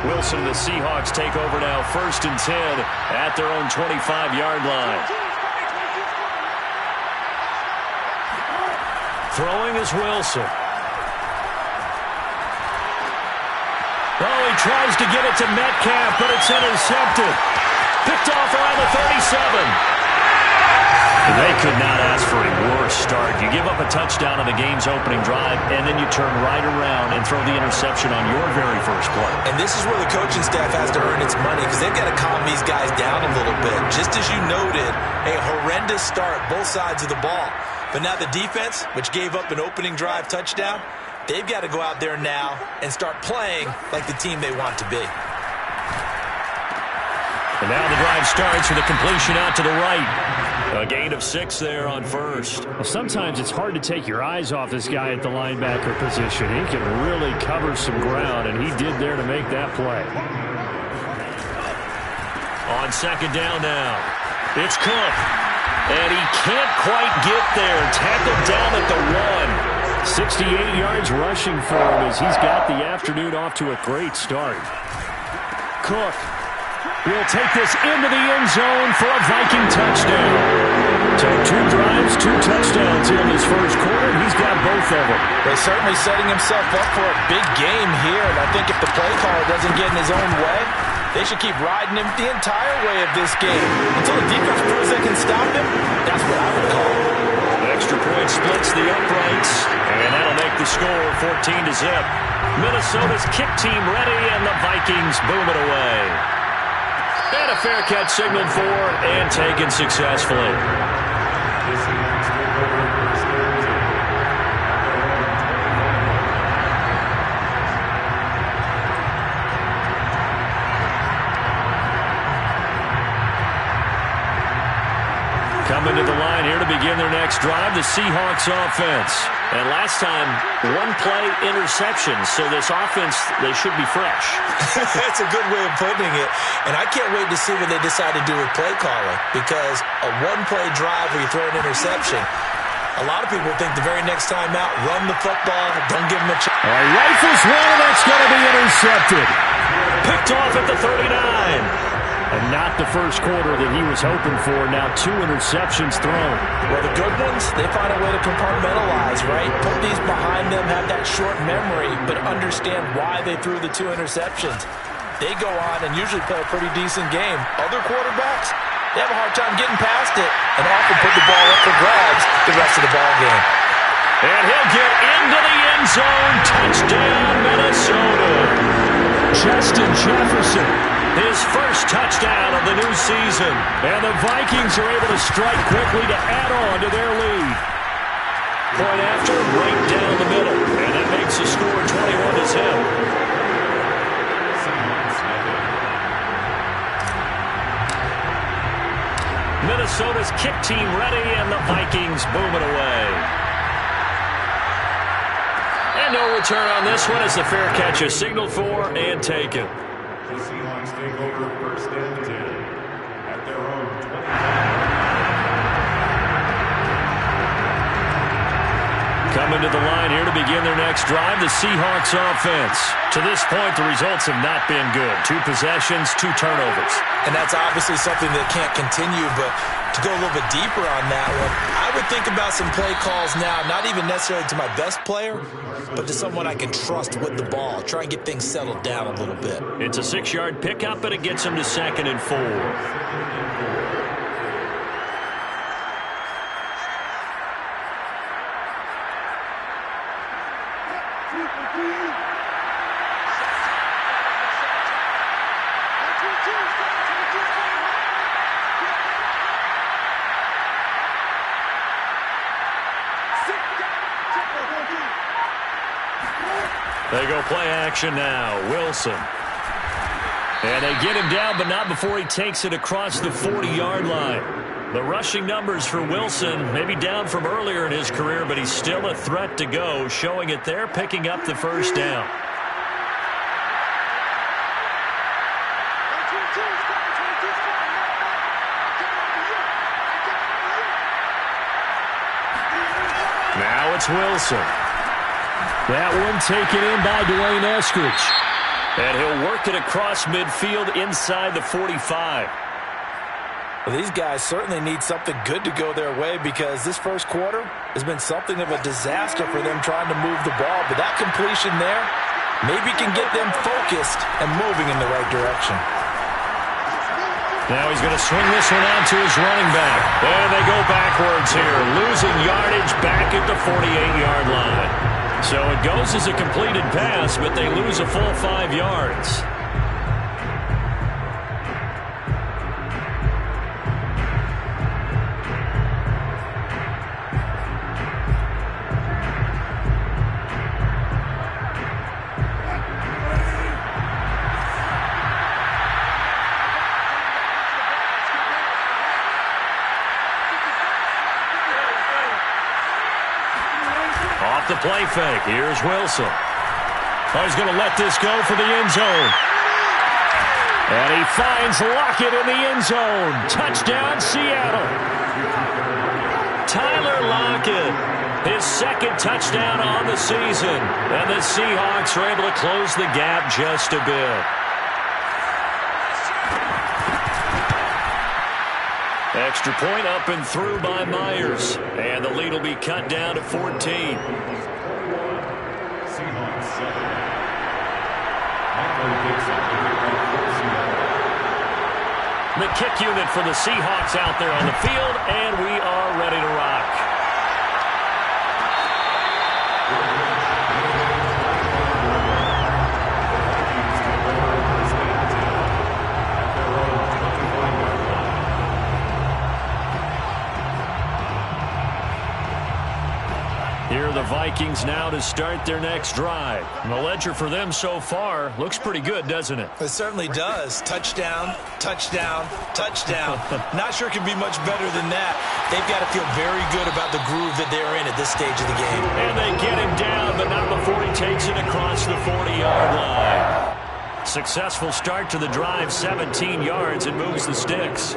Wilson and the Seahawks take over now, 1st and 10 at their own 25-yard line. Throwing is Wilson. Oh, he tries to get it to Metcalf, but it's intercepted. Picked off around the 37. They could not ask for a worse start. You give up a touchdown on the game's opening drive, and then you turn right around and throw the interception on your very first play. And this is where the coaching staff has to earn its money, because they've got to calm these guys down a little bit. Just as you noted, a horrendous start, both sides of the ball. But now the defense, which gave up an opening drive touchdown, they've got to go out there now and start playing like the team they want to be. And now the drive starts with a completion out to the right. A gain of 6 there on first. Well, sometimes it's hard to take your eyes off this guy at the linebacker position. He can really cover some ground, and he did there to make that play. On 2nd down now, it's Cook. And he can't quite get there. Tackled down at the 1. 68 yards rushing for him as he's got the afternoon off to a great start. Cook will take this into the end zone for a Viking touchdown. So 2 drives, 2 touchdowns here in his first quarter. He's got both of them. They're certainly setting himself up for a big game here. And I think if the play caller doesn't get in his own way, they should keep riding him the entire way of this game. Until the defense proves they can stop him, that's what I would call it. The extra point splits the uprights. And that'll make the score 14-0. Minnesota's kick team ready, and the Vikings boom it away. And a fair catch signaled for and taken successfully. Coming to the line here to begin their next drive, the Seahawks offense. And last time, 1-play interception. So this offense, they should be fresh. That's a good way of putting it. And I can't wait to see what they decide to do with play calling. Because a 1-play drive where you throw an interception, a lot of people think the very next time out, run the football, don't give them a chance. Rifles one, and that's going to be intercepted. Picked off at the 39. And not the first quarter that he was hoping for. Now 2 interceptions thrown. Well, the good ones, they find a way to compartmentalize, right? Put these behind them, have that short memory, but understand why they threw the 2 interceptions. They go on and usually play a pretty decent game. Other quarterbacks, they have a hard time getting past it and often put the ball up for grabs the rest of the ball game. And he'll get into the end zone. Touchdown, Minnesota. Justin Jefferson. His first touchdown of the new season. And the Vikings are able to strike quickly to add on to their lead. Point after, right down the middle. And that makes the score 21-0. Minnesota's kick team ready, and the Vikings boom it away. And no return on this one as the fair catch is signaled for and taken. The Seahawks take over 1st and 10 at their own 20. Coming to the line here to begin their next drive, the Seahawks offense. To this point, the results have not been good. 2 possessions, 2 turnovers. And that's obviously something that can't continue, but to go a little bit deeper on that one, I would think about some play calls now, not even necessarily to my best player, but to someone I can trust with the ball. Try and get things settled down a little bit. It's a 6-yard pickup, and it gets him to 2nd and 4. They go play action now. Wilson. And they get him down, but not before he takes it across the 40-yard line. The rushing numbers for Wilson may be down from earlier in his career, but he's still a threat to go, showing it there, picking up the first down. Now it's Wilson. That one taken in by Dwayne Eskridge. And he'll work it across midfield inside the 45. Well, these guys certainly need something good to go their way because this first quarter has been something of a disaster for them trying to move the ball. But that completion there maybe can get them focused and moving in the right direction. Now he's going to swing this one out to his running back. And they go backwards here, losing yardage back at the 48-yard line. So it goes as a completed pass, but they lose a full 5 yards. The play fake. Here's Wilson. Oh, he's going to let this go for the end zone. And he finds Lockett in the end zone. Touchdown, Seattle. Tyler Lockett, his second touchdown on the season. And the Seahawks are able to close the gap just a bit. Extra point up and through by Myers. And the lead will be cut down to 14. The kick unit for the Seahawks out there on the field, and we are ready to rock. Here are the Vikings now to start their next drive. And the ledger for them so far looks pretty good, doesn't it? It certainly does. Touchdown, touchdown, touchdown. Not sure it can be much better than that. They've got to feel very good about the groove that they're in at this stage of the game. And they get him down, but not before he takes it across the 40-yard line. Successful start to the drive, 17 yards, and moves the sticks.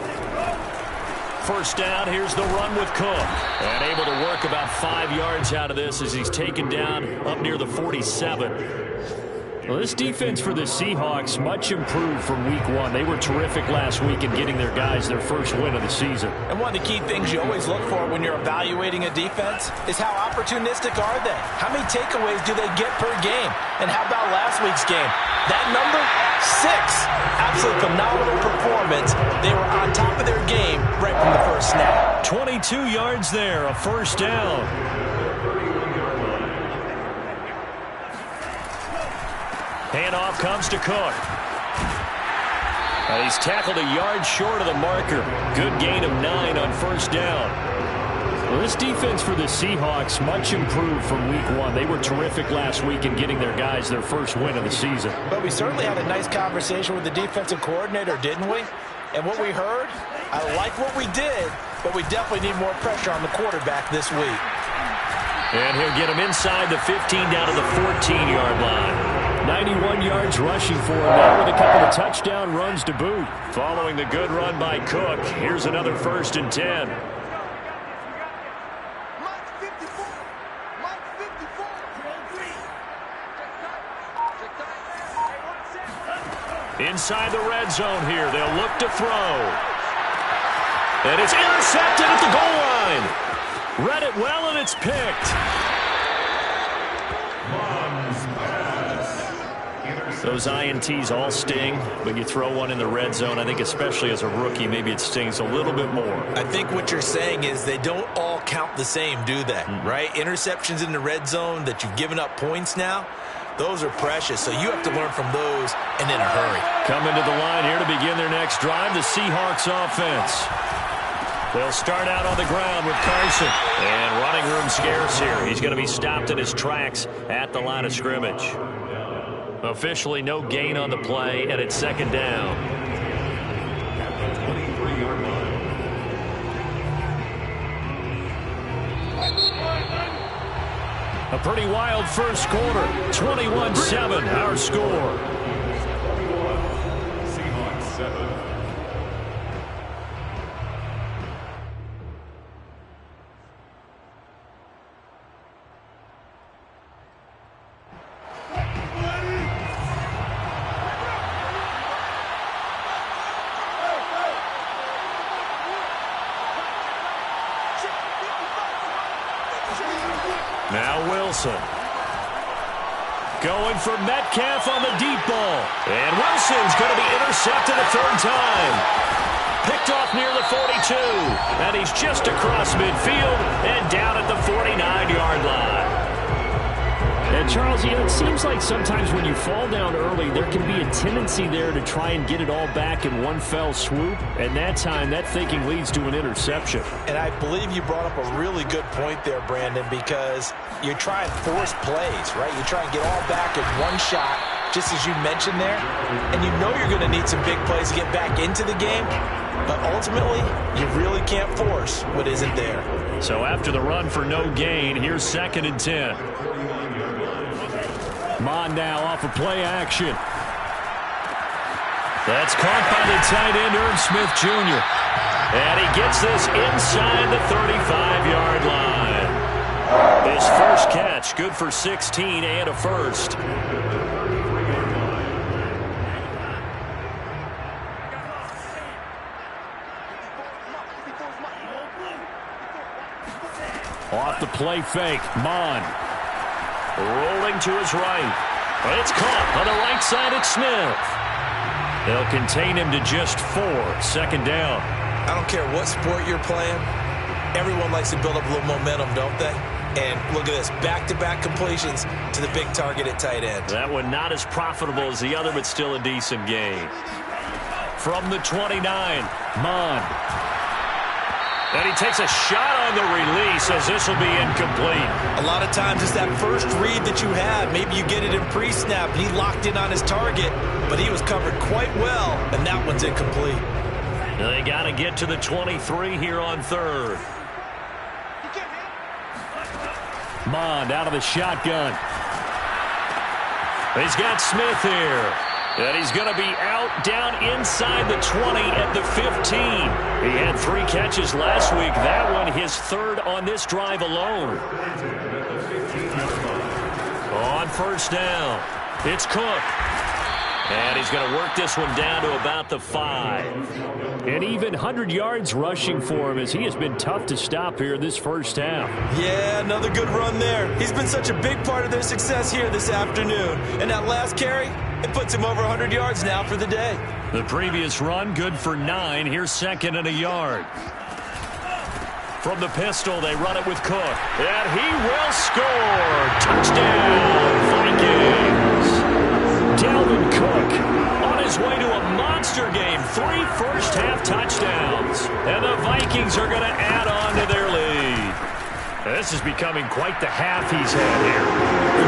First down, here's the run with Cook. And able to work about 5 yards out of this as he's taken down up near the 47. Well, this defense for the Seahawks much improved from week one. They were terrific last week in getting their guys their first win of the season. And one of the key things you always look for when you're evaluating a defense is how opportunistic are they? How many takeaways do they get per game? And how about last week's game? That number, 6. Absolutely phenomenal performance. They were on top of their game right from the first snap. 22 yards there, a first down. Handoff comes to Cook. And he's tackled a yard short of the marker. Good gain of 9 on first down. Well, this defense for the Seahawks much improved from week one. They were terrific last week in getting their guys their first win of the season. But we certainly had a nice conversation with the defensive coordinator, didn't we? And what we heard, I like what we did, but we definitely need more pressure on the quarterback this week. And he'll get him inside the 15 down to the 14-yard line. 91 yards rushing for him now with a couple of touchdown runs to boot. Following the good run by Cook, here's another 1st and 10. Inside the red zone here, they'll look to throw. And it's intercepted at the goal line. Read it well, and it's picked. Those INTs all sting, but you throw one in the red zone, I think especially as a rookie, maybe it stings a little bit more. I think what you're saying is they don't all count the same, do they? Right? Interceptions in the red zone that you've given up points now, those are precious, so you have to learn from those and in a hurry. Coming to the line here to begin their next drive, the Seahawks offense. They'll start out on the ground with Carson. And running room scarce here. He's going to be stopped in his tracks at the line of scrimmage. Officially no gain on the play, and it's second down. A pretty wild first quarter. 21-7, our score. Seahawks 7. Now Wilson. Going for Metcalf on the deep ball. And Wilson's going to be intercepted a third time. Picked off near the 42. And he's just across midfield and down at the 49-yard line. And Charles, it seems like sometimes when you fall down early, there can be a tendency there to try and get it all back in one fell swoop. And that time, that thinking leads to an interception. And I believe you brought up a really good point there, Brandon, because you try and force plays, right? You try and get all back in one shot, just as you mentioned there. And you know you're going to need some big plays to get back into the game. But ultimately, you really can't force what isn't there. So after the run for no gain, here's 2nd and 10. Mond now off of play action. That's caught by the tight end, Irv Smith Jr. And he gets this inside the 35-yard line. His first catch, good for 16 and a first. Off the play fake, Mond. Rolling to his right. It's caught on the right side at Smith. They'll contain him to just 4. 2nd down. I don't care what sport you're playing. Everyone likes to build up a little momentum, don't they? And look at this. Back-to-back completions to the big target at tight end. That one not as profitable as the other, but still a decent gain. From the 29, Mond. And he takes a shot on the release as this will be incomplete. A lot of times it's that first read that you had. Maybe you get it in pre-snap. He locked in on his target, but he was covered quite well, and that one's incomplete. They got to get to the 23 here on 3rd. Mond out of the shotgun. He's got Smith here. And he's going to be out down inside the 20 at the 15. He had 3 catches last week. That one his 3rd on this drive alone. On 1st down, it's Cook. And he's going to work this one down to about the 5. And even 100 yards rushing for him as he has been tough to stop here this first half. Yeah, another good run there. He's been such a big part of their success here this afternoon. And that last carry, it puts him over 100 yards now for the day. The previous run, good for 9. Here's 2nd and a yard. From the pistol, they run it with Cook. And he will score. Touchdown, Vikings. Dalvin Cook on his way to a monster game. 3 first-half touchdowns. And the Vikings are going to add on to their lead. This is becoming quite the half he's had here.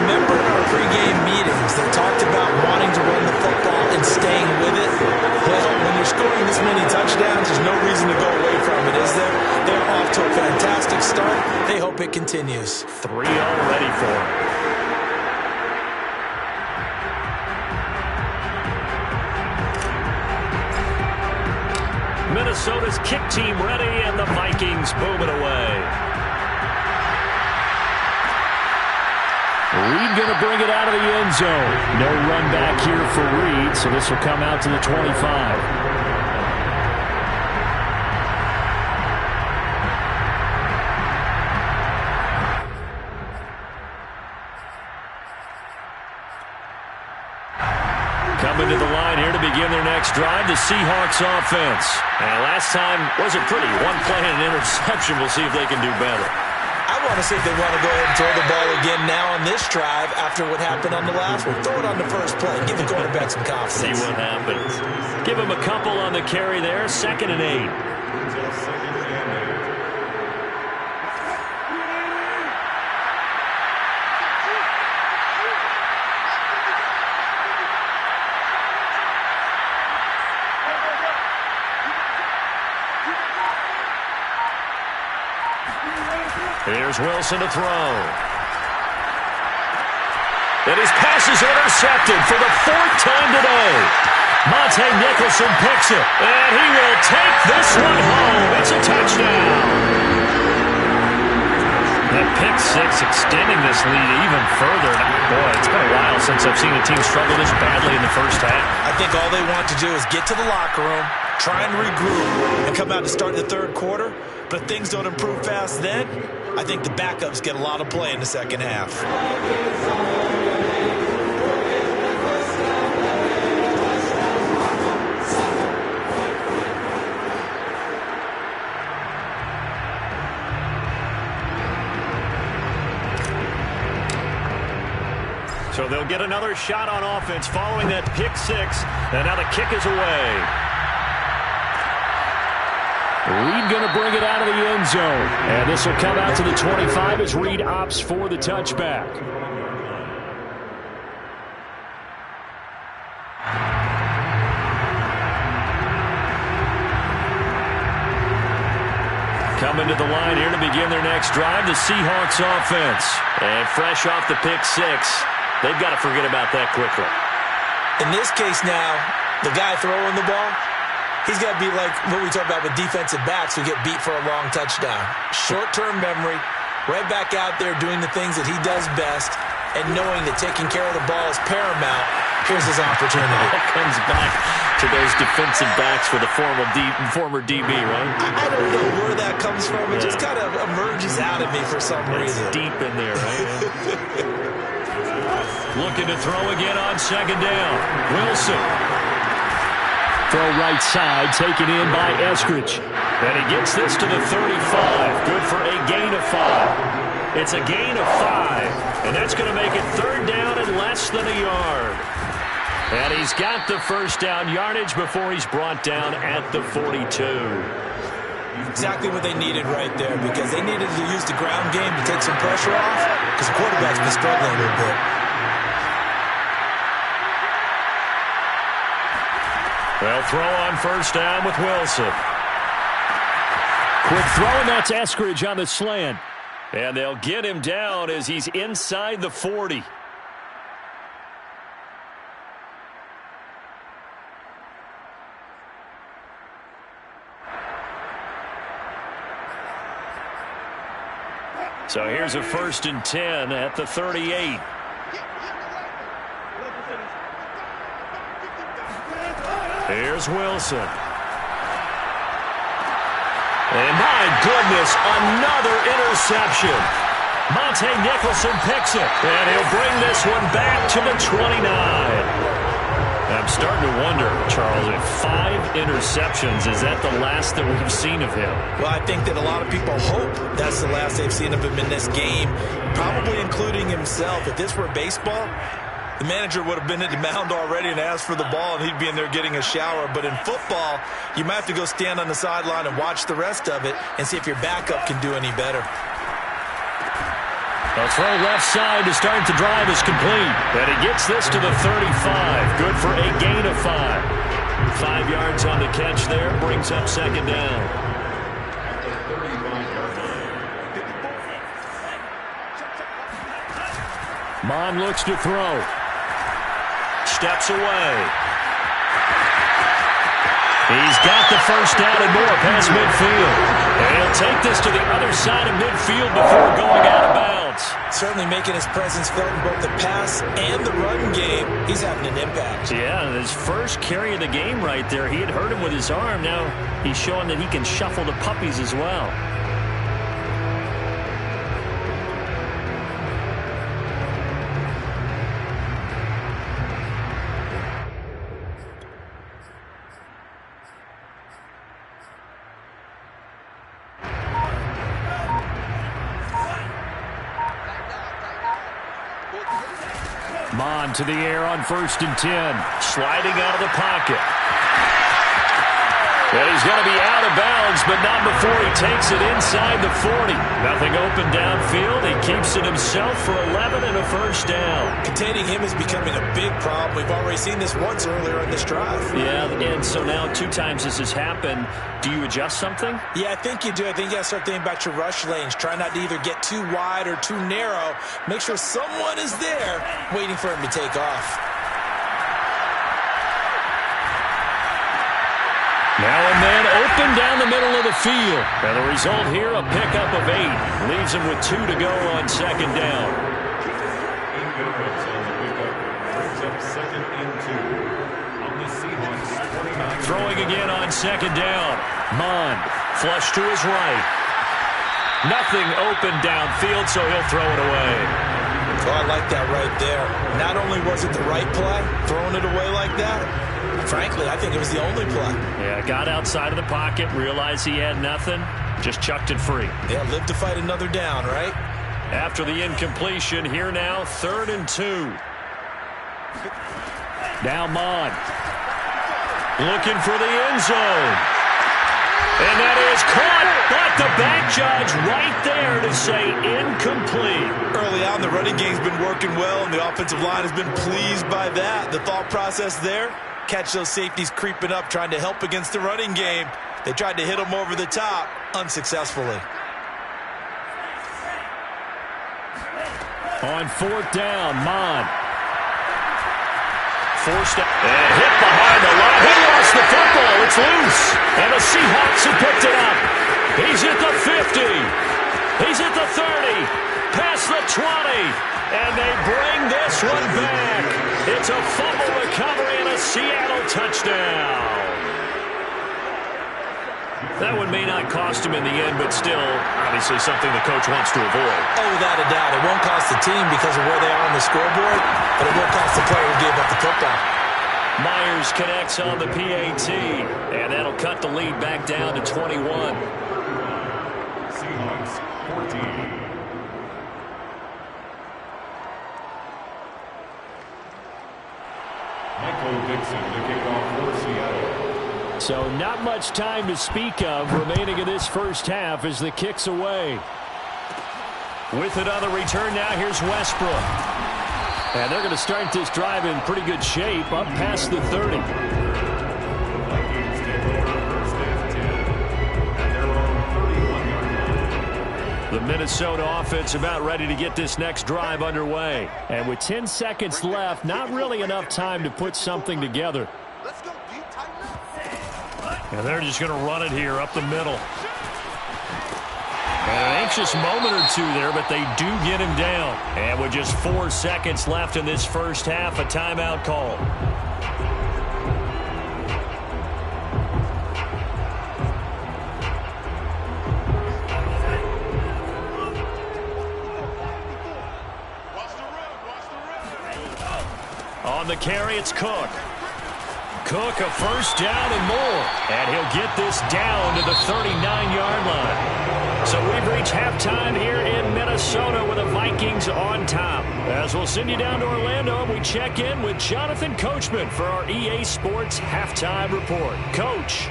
Remember in our pregame meetings, they talked about wanting to run the football and staying with it. Well, when you're scoring this many touchdowns, there's no reason to go away from it, is there? They're off to a fantastic start. They hope it continues. 3 already for them. Minnesota's kick team ready, and the Vikings boom it away. Reed going to bring it out of the end zone. No run back here for Reed, so this will come out to the 25. Coming to the line here to begin their next drive, the Seahawks offense. And last time wasn't pretty. 1 play and an interception. We'll see if they can do better. I want to see if they want to go ahead and throw the ball again now on this drive after what happened on the last one. Throw it on the first play. Give the quarterback some confidence. See what happens. Give him a couple on the carry there. 2nd and 8. Here's Wilson to throw. And his pass is intercepted for the 4th time today. Monte Nicholson picks it, and he will take this one home. It's a touchdown. That pick 6 extending this lead even further. Boy, it's been a while since I've seen a team struggle this badly in the first half. I think all they want to do is get to the locker room, try and regroup and come out to start the third quarter. But if things don't improve fast then, I think the backups get a lot of play in the second half. So they'll get another shot on offense following that pick six. And now the kick is away. Reed going to bring it out of the end zone. And this will come out to the 25 as Reed opts for the touchback. Coming to the line here to begin their next drive, the Seahawks offense. And fresh off the pick six, they've got to forget about that quickly. In this case now, the guy throwing the ball, he's got to be like what we talk about with defensive backs who get beat for a long touchdown. Short-term memory, right back out there doing the things that he does best, and knowing that taking care of the ball is paramount. Here's his opportunity. It comes back to those defensive backs for the former DB, right? I don't know where that comes from. It just kind of emerges out of me for some reason. Deep in there, right? Looking to throw again on second down. Wilson. Throw right side, taken in by Eskridge. And he gets this to the 35. Good for a gain of 5. It's a gain of 5. And that's going to make it third down and less than a yard. And he's got the first down yardage before he's brought down at the 42. Exactly what they needed right there, because they needed to use the ground game to take some pressure off, because the quarterback's been struggling a little bit. Well, throw on first down with Wilson. Quick throw, and that's Eskridge on the slant. And they'll get him down as he's inside the 40. So here's a 1st and 10 at the 38. Here's Wilson. And my goodness, another interception. Monte Nicholson picks it, and he'll bring this one back to the 29. I'm starting to wonder, Charles, if 5 interceptions, is that the last that we've seen of him? Well, I think that a lot of people hope that's the last they've seen of him in this game, probably including himself. If this were baseball, the manager would have been at the mound already and asked for the ball, and he'd be in there getting a shower. But in football, you might have to go stand on the sideline and watch the rest of it and see if your backup can do any better. A throw left side to start the drive is complete. And he gets this to the 35. Good for a gain of 5. 5 yards on the catch there. Brings up second down. Mond looks to throw. Steps away. He's got the first down and more past midfield. And he'll take this to the other side of midfield before going out of bounds. Certainly making his presence felt in both the pass and the run game. He's having an impact. Yeah, his first carry of the game right there. He had hurt him with his arm. Now he's showing that he can shuffle the puppies as well. Mond to the air on 1st and 10. Sliding out of the pocket. And he's going to be out of bounds, but not before he takes it inside the 40. Nothing open downfield. He keeps it himself for 11 and a first down. Containing him is becoming a big problem. We've already seen this once earlier in this drive. Yeah, and so now 2 times this has happened. Do you adjust something? Yeah, I think you do. I think you got to start thinking about your rush lanes. Try not to either get too wide or too narrow. Make sure someone is there waiting for him to take off. Now and then, open down the middle of the field. And the result here, a pickup of 8. Leaves him with 2 to go on second down. Ingoes on the pickup. Brings up 2nd and 2. On the Seahawks 29. Throwing again on second down. Mond, flush to his right. Nothing open downfield, so he'll throw it away. Oh, I like that right there. Not only was it the right play, throwing it away like that, frankly, I think it was the only play. Yeah, got outside of the pocket, realized he had nothing, just chucked it free. Yeah, live to fight another down, right? After the incompletion, here now, 3rd and 2. Now Mond. Looking for the end zone. And that is caught, but the back judge right there to say incomplete. Early on, the running game's been working well, and the offensive line has been pleased by that. The thought process there, catch those safeties creeping up, trying to help against the running game. They tried to hit them over the top, unsuccessfully. On 4th down, Mond. Forced out. And hit behind the line. He lost the football. It's loose. And the Seahawks have picked it up. He's at the 50. He's at the 30. Past the 20. And they bring this one back. It's a fumble recovery and a Seattle touchdown. That one may not cost him in the end, but still, obviously something the coach wants to avoid. Oh, without a doubt. It won't cost the team because of where they are on the scoreboard, but it will cost the player who gave up the football. Myers connects on the PAT, and that'll cut the lead back down to 21. Seahawks 14. Michael Dixon, the kickoff for Seattle. So not much time to speak of remaining in this first half as the kick's away. With it on the return now, here's Westbrook. And they're going to start this drive in pretty good shape, up past the 30. The Vikings take over 1st and 10 at their own 31-yard line. The Minnesota offense about ready to get this next drive underway. And with 10 seconds left, not really enough time to put something together. And they're just going to run it here up the middle. And an anxious moment or two there, but they do get him down. And with just 4 seconds left in this first half, a timeout call. On the carry, it's Cook. Cook, a first down and more. And he'll get this down to the 39-yard line. So we've reached halftime here in Minnesota with the Vikings on top. As we'll send you down to Orlando, we check in with Jonathan Coachman for our EA Sports Halftime Report. Coach.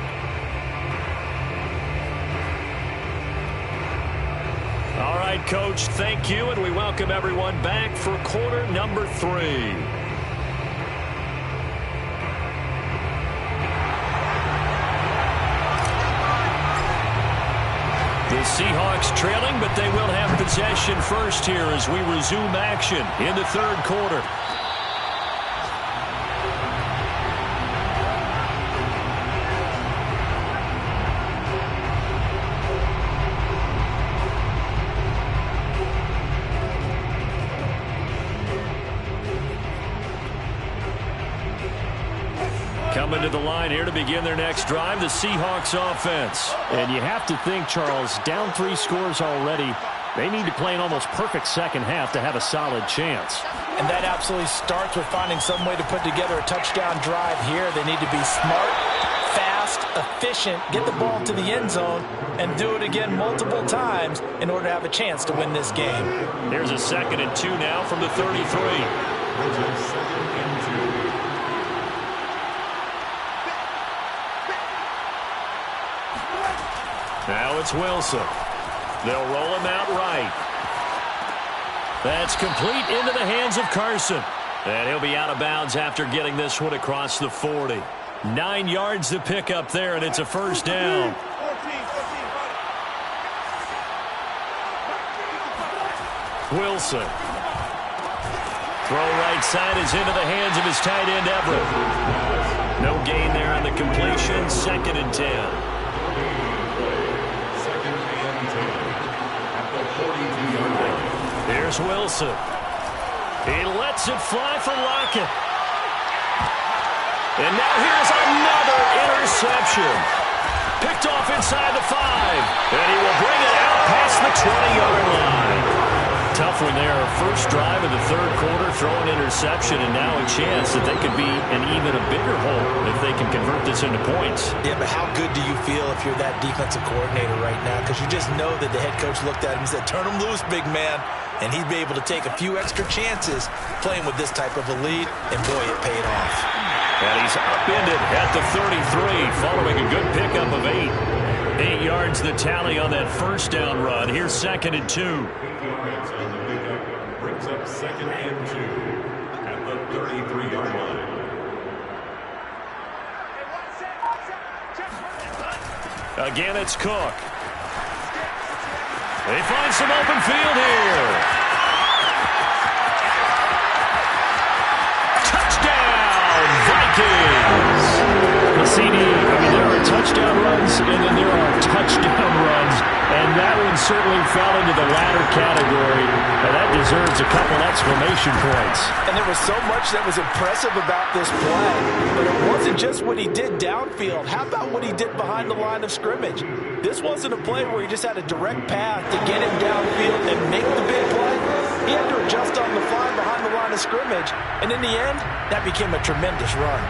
All right, Coach, thank you, and we welcome everyone back for quarter number 3. The Seahawks trailing, but they will have possession first here as we resume action in the 3rd quarter. Coming to the line here to begin their next drive, the Seahawks offense. And you have to think, Charles, down 3 scores already. They need to play an almost perfect second half to have a solid chance. And that absolutely starts with finding some way to put together a touchdown drive here. They need to be smart, fast, efficient, get the ball to the end zone, and do it again multiple times in order to have a chance to win this game. Here's a 2nd and 2 now from the 33. Now it's Wilson. They'll roll him out right. That's complete into the hands of Carson. And he'll be out of bounds after getting this one across the 40. 9 yards to pick up there, and it's a first down. Wilson. Throw right side is into the hands of his tight end, Everett. No gain there on the completion. 2nd and 10. Here's Wilson. He lets it fly for Lockett. And now here's another interception. Picked off inside the 5. And he will bring it out past the 20-yard line. Tough one there. First drive of the third quarter, throw an interception, and now a chance that they could be in even a bigger hole if they can convert this into points. Yeah, but how good do you feel if you're that defensive coordinator right now? Because you just know that the head coach looked at him and said, turn him loose, big man. And he'd be able to take a few extra chances playing with this type of a lead, and boy, it paid off. And he's upended at the 33 following a good pickup of 8. 8 yards the tally on that first down run. Here's 2nd and 2. 8 yards on the pickup brings up 2nd and 2 at the 33-yard line. Again, it's Cook. They find some open field here. Touchdown, Vikings! Cassini, there are touchdown runs, and then there are touchdown runs, and that one certainly fell into the latter category, and that deserves a couple exclamation points. And there was so much that was impressive about this play, but it wasn't just what he did downfield. How about what he did behind the line of scrimmage? This wasn't a play where he just had a direct path to get him downfield and make the big play. He had to adjust on the fly behind the line of scrimmage, and in the end, that became a tremendous run.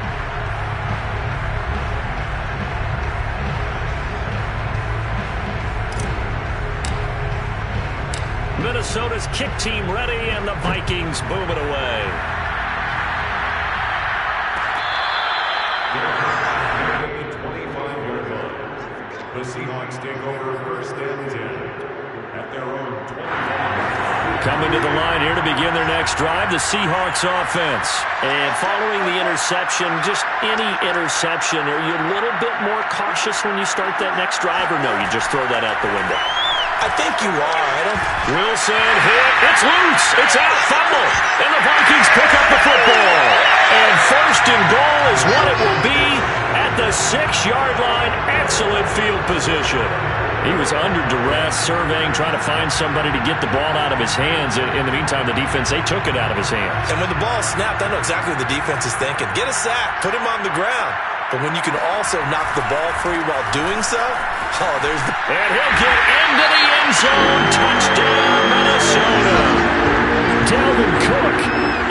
Minnesota's kick team ready, and the Vikings boom it away. The 25-yard line. The Seahawks take over 1st and 10 at their own 25. Coming to the line here to begin their next drive, the Seahawks offense. And following the interception, just any interception, are you a little bit more cautious when you start that next drive, or no, you just throw that out the window? I think you are. Wilson hit. It's loose. It's out. Fumble. And the Vikings pick up the football. And 1st and goal is what it will be at the 6-yard line. Excellent field position. He was under duress, surveying, trying to find somebody to get the ball out of his hands. In the meantime, the defense, they took it out of his hands. And when the ball snapped, I know exactly what the defense is thinking. Get a sack. Put him on the ground. But when you can also knock the ball free while doing so, there's the... And he'll get into the end zone. Touchdown, Minnesota. Dalvin Cook,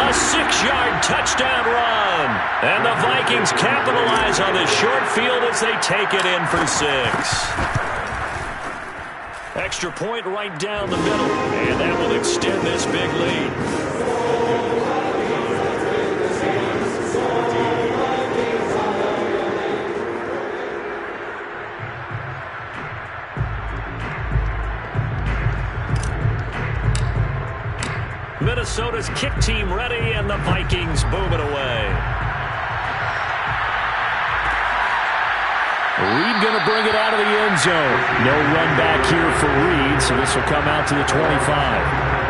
a 6-yard touchdown run. And the Vikings capitalize on the short field as they take it in for 6. Extra point right down the middle. And that will extend this big lead. Minnesota's kick team ready, and the Vikings boom it away. Reed going to bring it out of the end zone. No run back here for Reed, so this will come out to the 25.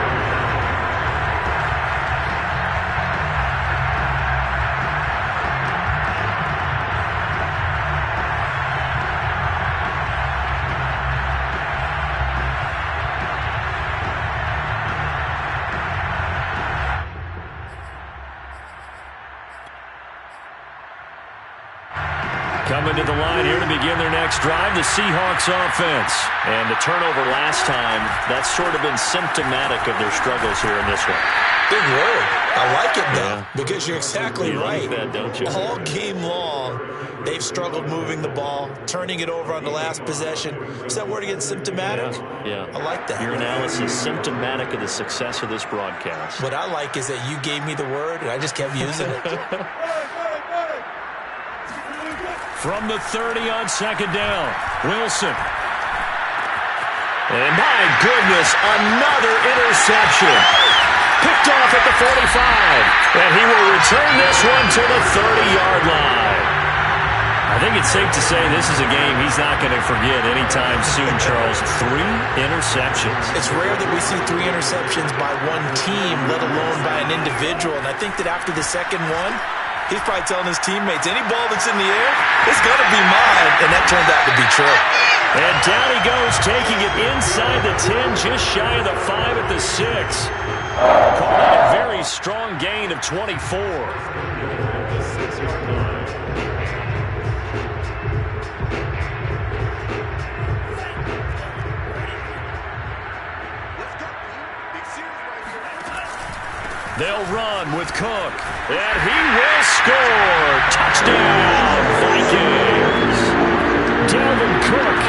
Coming to the line here to begin their next drive, the Seahawks offense. And the turnover last time, that's sort of been symptomatic of their struggles here in this one. Big word. I like it, though, because you're exactly right. You like that, don't you? All game long, they've struggled moving the ball, turning it over on the last possession. Is that word again, symptomatic? Yeah. I like that. Your analysis, symptomatic of the success of this broadcast. What I like is that you gave me the word, and I just kept using it. From the 30 on 2nd down, Wilson. And my goodness, another interception. Picked off at the 45. And he will return this one to the 30-yard line. I think it's safe to say this is a game he's not going to forget anytime soon, Charles. 3 interceptions. It's rare that we see 3 interceptions by one team, let alone by an individual. And I think that after the second one, he's probably telling his teammates, any ball that's in the air, it's going to be mine. And that turned out to be true. And down he goes, taking it inside the 10, just shy of the 5 at the 6. Called out a very strong gain of 24. The 6-yard line. They'll run with Cook. And he will score. Touchdown, Vikings. Dalvin Cook,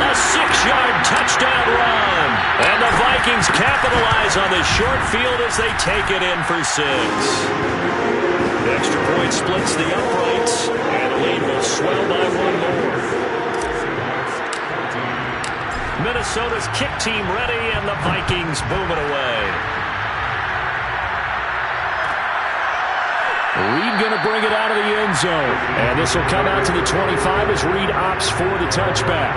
a 6-yard touchdown run. And the Vikings capitalize on this short field as they take it in for 6. The extra point splits the uprights, and the lead will swell by 1 more. Minnesota's kick team ready, and the Vikings boom it away. Reed going to bring it out of the end zone. And this will come out to the 25 as Reed opts for the touchback.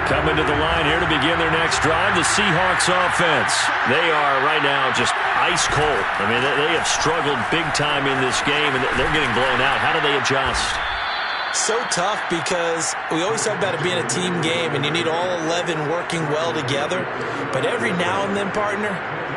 Coming to the line here to begin their next drive, the Seahawks offense. They are right now just ice cold. I mean, they have struggled big time in this game, and they're getting blown out. How do they adjust? So tough because we always talk about it being a team game, and you need all 11 working well together. But every now and then, partner,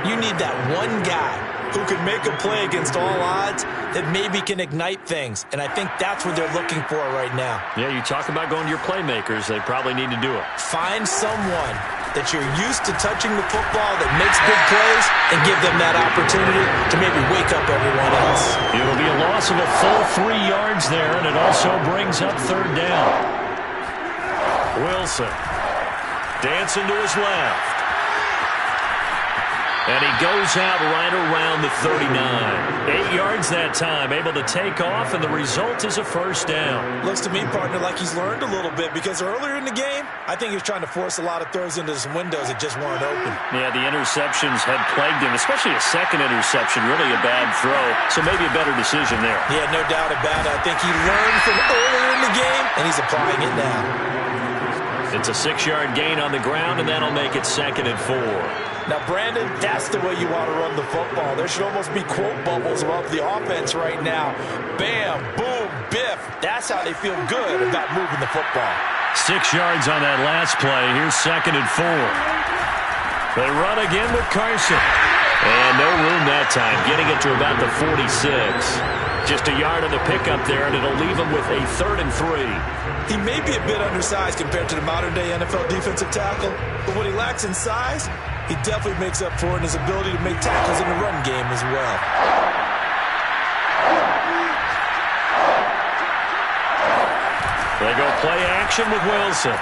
you need that one guy who can make a play against all odds that maybe can ignite things. And I think that's what they're looking for right now. Yeah, you talk about going to your playmakers. They probably need to do it. Find someone that you're used to touching the football that makes big plays and give them that opportunity to maybe wake up everyone else. It'll be a loss of a full 3 yards there, and it also brings up 3rd down. Wilson dancing to his left. And he goes out right around the 39. 8 yards that time, able to take off, and the result is a 1st down. Looks to me, partner, like he's learned a little bit, because earlier in the game, I think he was trying to force a lot of throws into some windows that just weren't open. Yeah, the interceptions had plagued him, especially a second interception, really a bad throw, so maybe a better decision there. Yeah, no doubt about it. I think he learned from earlier in the game, and he's applying it now. It's a 6-yard gain on the ground, and that'll make it 2nd and 4. Now, Brandon, that's the way you want to run the football. There should almost be quote bubbles about the offense right now. Bam, boom, biff. That's how they feel good about moving the football. 6 yards on that last play. Here's 2nd and 4. They run again with Carson. And no room that time, getting it to about the 46. Just a yard on the pickup there, and it'll leave him with a 3rd and 3. He may be a bit undersized compared to the modern-day NFL defensive tackle, but what he lacks in size, he definitely makes up for in his ability to make tackles in the run game as well. They go play action with Wilson.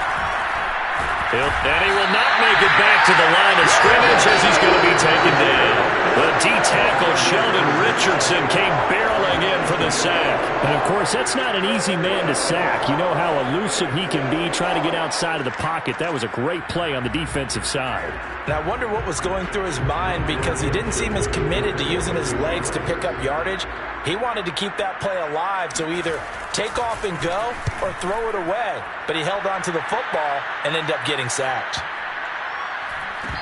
And he will not make it back to the line of scrimmage as he's going to be taken down. The D-tackle Sheldon Richardson came barreling in for the sack. And, of course, that's not an easy man to sack. You know how elusive he can be trying to get outside of the pocket. That was a great play on the defensive side. And I wonder what was going through his mind, because he didn't seem as committed to using his legs to pick up yardage. He wanted to keep that play alive to either take off and go or throw it away. But he held on to the football and ended up getting sacked.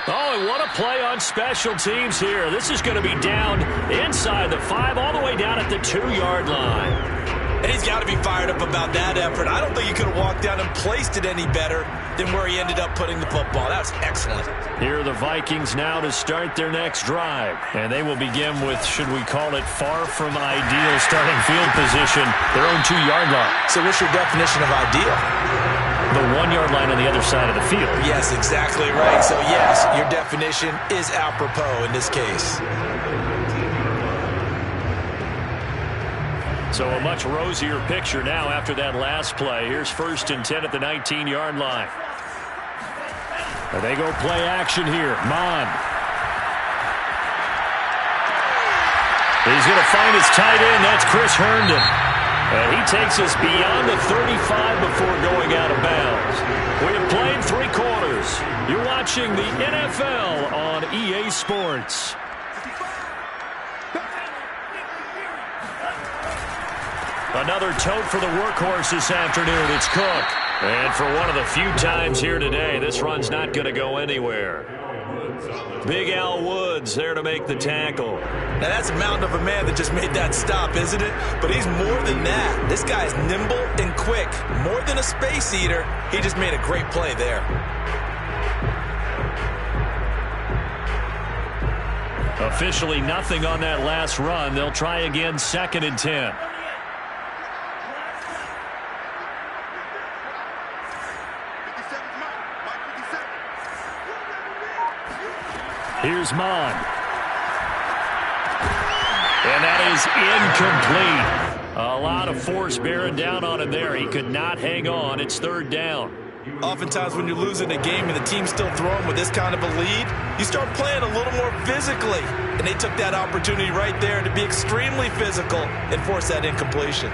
Oh, and what a play on special teams here. This is going to be down inside the 5, all the way down at the 2-yard line. And he's got to be fired up about that effort. I don't think he could have walked down and placed it any better than where he ended up putting the football. That was excellent. Here are the Vikings now to start their next drive. And they will begin with, should we call it, far from ideal starting field position, their own 2-yard line. So what's your definition of ideal? The 1-yard line on the other side of the field. Yes, exactly right. So, yes, your definition is apropos in this case. So a much rosier picture now after that last play. Here's 1st and 10 at the 19-yard line. And they go play action here. Mon. He's going to find his tight end. That's Chris Herndon. And he takes us beyond the 35 before going out of bounds. We have played 3 quarters. You're watching the NFL on EA Sports. Another tote for the workhorse this afternoon. It's Cook. And for one of the few times here today, this run's not going to go anywhere. Big Al Woods there to make the tackle. Now that's a mountain of a man that just made that stop, isn't it? But he's more than that. This guy's nimble and quick. More than a space eater, he just made a great play there. Officially nothing on that last run. They'll try again, 2nd and 10. Here's Mon. And that is incomplete. A lot of force bearing down on him there. He could not hang on. It's 3rd down. Oftentimes when you're losing a game and the team's still throwing with this kind of a lead, you start playing a little more physically. And they took that opportunity right there to be extremely physical and force that incompletion.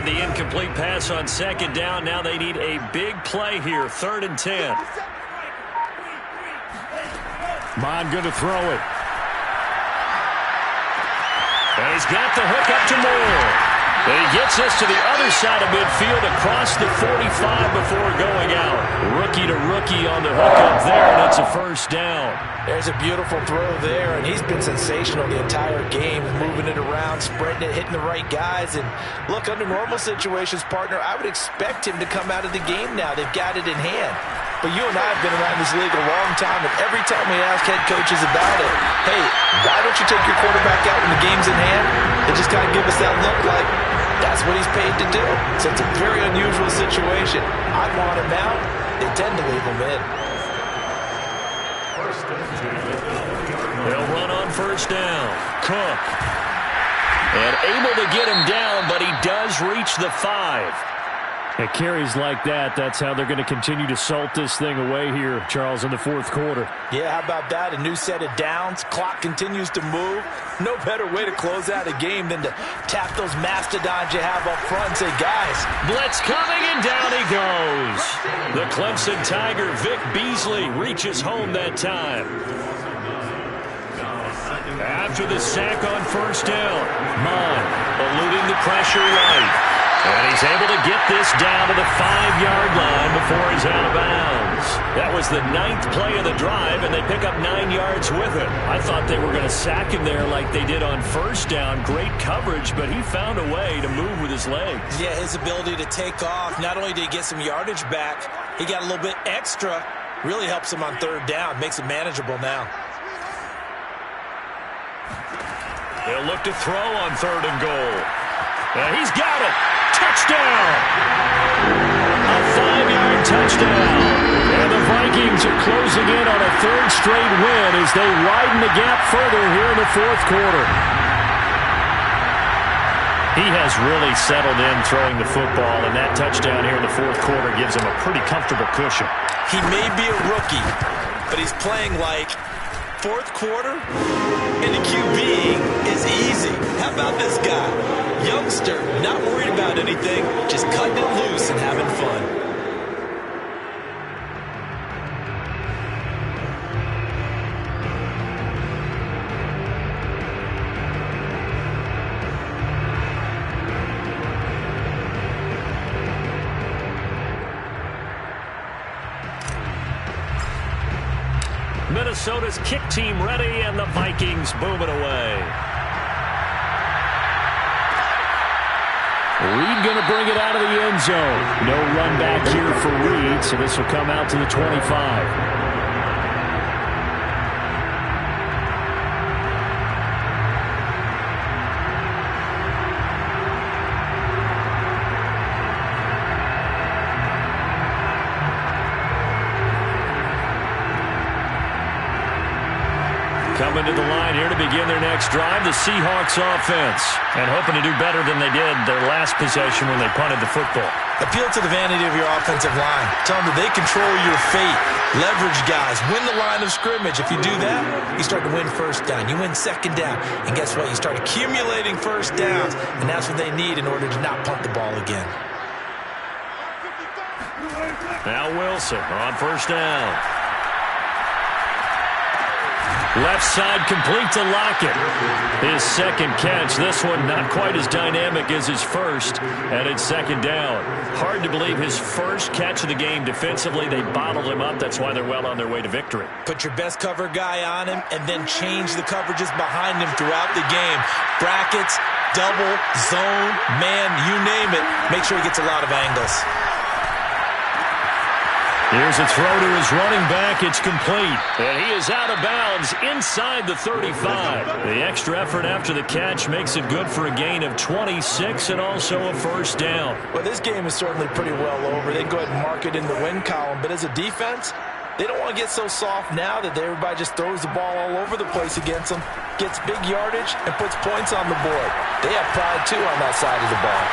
The incomplete pass on 2nd down. Now they need a big play here. 3rd and 10. Mon going to throw it. And he's got the hook up to Moore. And he gets us to the other side of midfield across the 45 before going out. Rookie to rookie on the hook up there, and it's a 1st down. There's a beautiful throw there, and he's been sensational the entire game, moving it around, spreading it, hitting the right guys. And look, under normal situations, partner, I would expect him to come out of the game now. They've got it in hand. But you and I have been around this league a long time, and every time we ask head coaches about it, hey, why don't you take your quarterback out when the game's in hand? They just kind of give us that look like that's what he's paid to do. So it's a very unusual situation. I want him out. They tend to leave him in. They'll run on 1st down. Cook. And able to get him down, but he does reach the 5. At carries like that, that's how they're going to continue to salt this thing away here, Charles, in the 4th quarter. Yeah, how about that? A new set of downs. Clock continues to move. No better way to close out a game than to tap those mastodons you have up front and say, guys. Blitz coming, and down he goes. The Clemson Tiger, Vic Beasley, reaches home that time. After the sack on 1st down, Mon eluding the pressure right. And he's able to get this down to the 5-yard line before he's out of bounds. That was the 9th play of the drive, and they pick up 9 yards with it. I thought they were going to sack him there like they did on 1st down. Great coverage, but he found a way to move with his legs. Yeah, his ability to take off. Not only did he get some yardage back, he got a little bit extra. Really helps him on 3rd down. Makes it manageable now. They'll look to throw on 3rd and goal. He's got it. Touchdown! A 5-yard touchdown. And the Vikings are closing in on a 3rd straight win as they widen the gap further here in the 4th quarter. He has really settled in throwing the football, and that touchdown here in the 4th quarter gives him a pretty comfortable cushion. He may be a rookie, but he's playing like 4th quarter, and the QB is easy. How about this guy? Youngster, not worried about anything, just cutting it loose and having fun. Minnesota's kick team ready, and the Vikings boom it away. Reed going to bring it out of the end zone. No run back here for Reed, so this will come out to the 25. Coming to the line here to begin their next drive, the Seahawks offense. And hoping to do better than they did their last possession when they punted the football. Appeal to the vanity of your offensive line. Tell them that they control your fate. Leverage guys. Win the line of scrimmage. If you do that, you start to win 1st down. You win 2nd down. And guess what? You start accumulating 1st downs. And that's what they need in order to not punt the ball again. Now Wilson on 1st down. Left side complete to Lockett. His second catch. This one not quite as dynamic as his first, and it's second down. Hard to believe his first catch of the game defensively. They bottled him up. That's why they're well on their way to victory. Put your best cover guy on him and then change the coverages behind him throughout the game. Brackets, double, zone, man, you name it. Make sure he gets a lot of angles. Here's a throw to his running back. It's complete. And he is out of bounds inside the 35. The extra effort after the catch makes it good for a gain of 26 and also a first down. Well, this game is certainly pretty well over. They can go ahead and mark it in the win column. But as a defense, they don't want to get so soft now that everybody just throws the ball all over the place against them, gets big yardage, and puts points on the board. They have pride, too, on that side of the ball.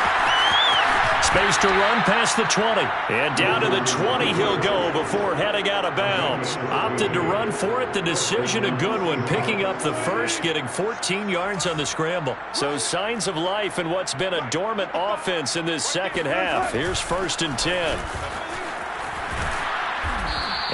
Space to run past the 20. And down to the 20 he'll go before heading out of bounds. Opted to run for it. The decision a good one. Picking up the first, getting 14 yards on the scramble. So signs of life in what's been a dormant offense in this second half. Here's 1st and 10.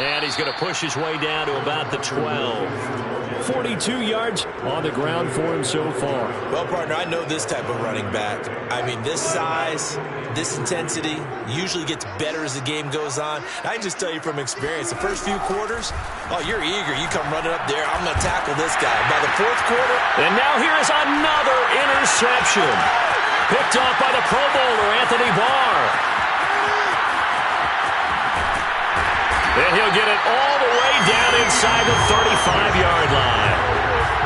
And he's going to push his way down to about the 12. 42 yards on the ground for him so far. Well, partner, I know this type of running back. I mean, this size, this intensity usually gets better as the game goes on. I can just tell you from experience, the first few quarters, oh, you're eager. You come running up there, I'm going to tackle this guy. By the 4th quarter. And now here is another interception. Picked off by the Pro Bowler, Anthony Barr. And he'll get it all the way down inside the 35-yard line.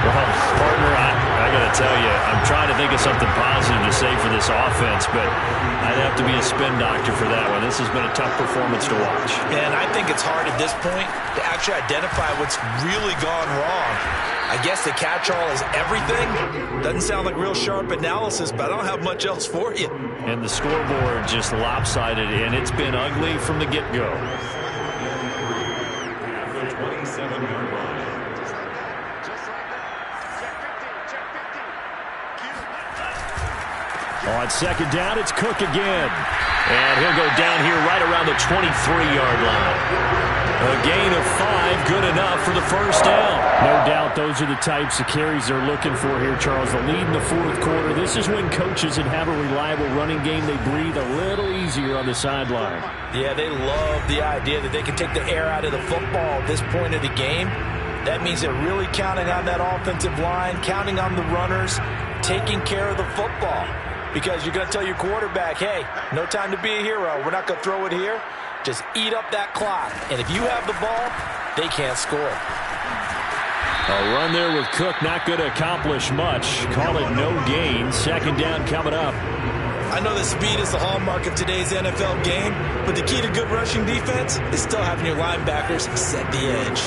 Well, partner, I got to tell you, I'm trying to think of something positive to say for this offense, but I'd have to be a spin doctor for that one. This has been a tough performance to watch. And I think it's hard at this point to actually identify what's really gone wrong. I guess the catch-all is everything. Doesn't sound like real sharp analysis, but I don't have much else for you. And the scoreboard just lopsided, and it's been ugly from the get-go. On second down, it's Cook again. And he'll go down here right around the 23-yard line. A gain of 5, good enough for the first down. No doubt those are the types of carries they're looking for here, Charles. The lead in the 4th quarter. This is when coaches that have a reliable running game, they breathe a little easier on the sideline. Yeah, they love the idea that they can take the air out of the football at this point of the game. That means they're really counting on that offensive line, counting on the runners, taking care of the football. Because you're going to tell your quarterback, hey, no time to be a hero. We're not going to throw it here. Just eat up that clock. And if you have the ball, they can't score. A run there with Cook, not going to accomplish much. Call it no gain. Second down coming up. I know that speed is the hallmark of today's NFL game, but the key to good rushing defense is still having your linebackers set the edge.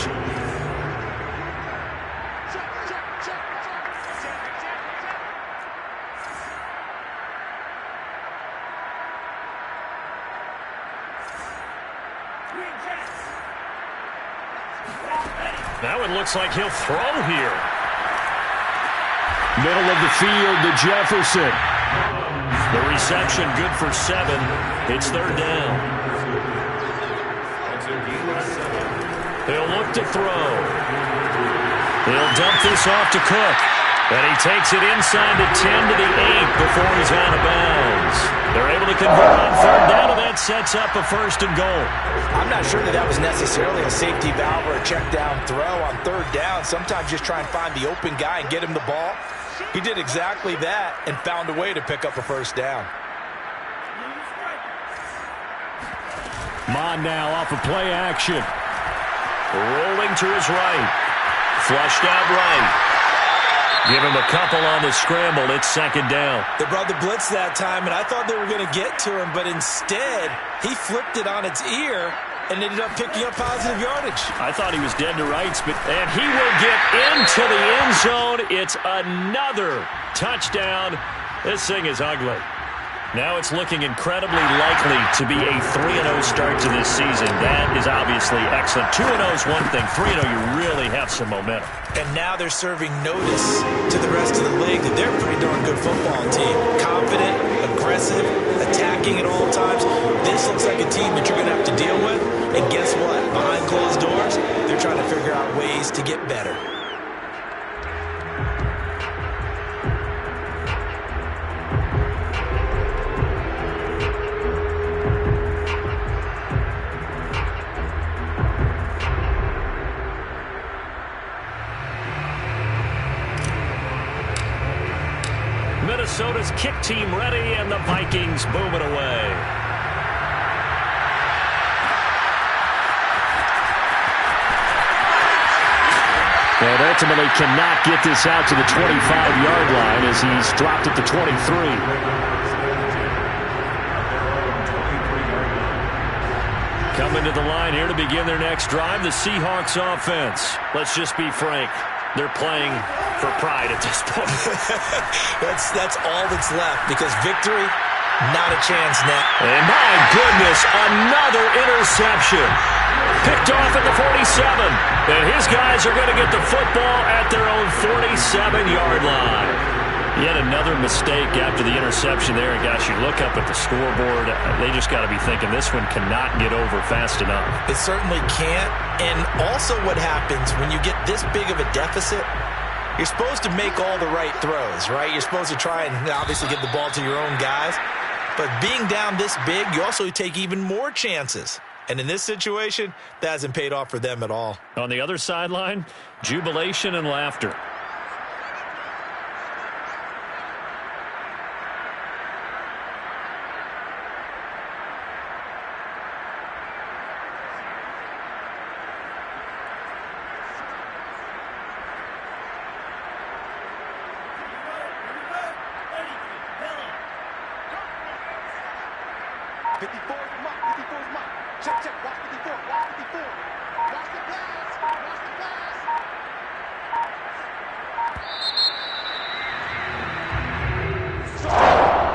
Now it looks like he'll throw here. Middle of the field to Jefferson. The reception good for 7. It's 3rd down. He'll look to throw. He'll dump this off to Cook. And he takes it inside the 10 to the 8 before he's out of bounds. They're able to convert on 3rd down, and that sets up a 1st and goal. I'm not sure that was necessarily a safety valve or a check down throw on 3rd down. Sometimes just try and find the open guy and get him the ball. He did exactly that and found a way to pick up a 1st down. Mond now off of play action. Rolling to his right. Flushed out right. Give him a couple on the scramble. It's 2nd down. They brought the blitz that time, and I thought they were going to get to him, but instead, he flipped it on its ear and ended up picking up positive yardage. I thought he was dead to rights, and he will get into the end zone. It's another touchdown. This thing is ugly. Now it's looking incredibly likely to be a 3-0 start to this season. That is obviously excellent. 2-0 is one thing. 3-0, you really have some momentum. And now they're serving notice to the rest of the league that they're a pretty darn good football team. Confident, aggressive, attacking at all times. This looks like a team that you're going to have to deal with. And guess what? Behind closed doors, they're trying to figure out ways to get better. Minnesota's kick team ready, and the Vikings boom it away. And ultimately cannot get this out to the 25-yard line as he's dropped at the 23. Coming to the line here to begin their next drive, the Seahawks offense. Let's just be frank. They're playing for pride at this point. That's all that's left, because victory, not a chance now. And my goodness, another interception. Picked off at the 47. And his guys are going to get the football at their own 47-yard line. Yet another mistake after the interception there. And gosh, you look up at the scoreboard, they just got to be thinking this one cannot get over fast enough. It certainly can't. And also what happens when you get this big of a deficit, you're supposed to make all the right throws, right? You're supposed to try and obviously get the ball to your own guys. But being down this big, you also take even more chances. And in this situation, that hasn't paid off for them at all. On the other sideline, jubilation and laughter. Check, watch 54, watch 54.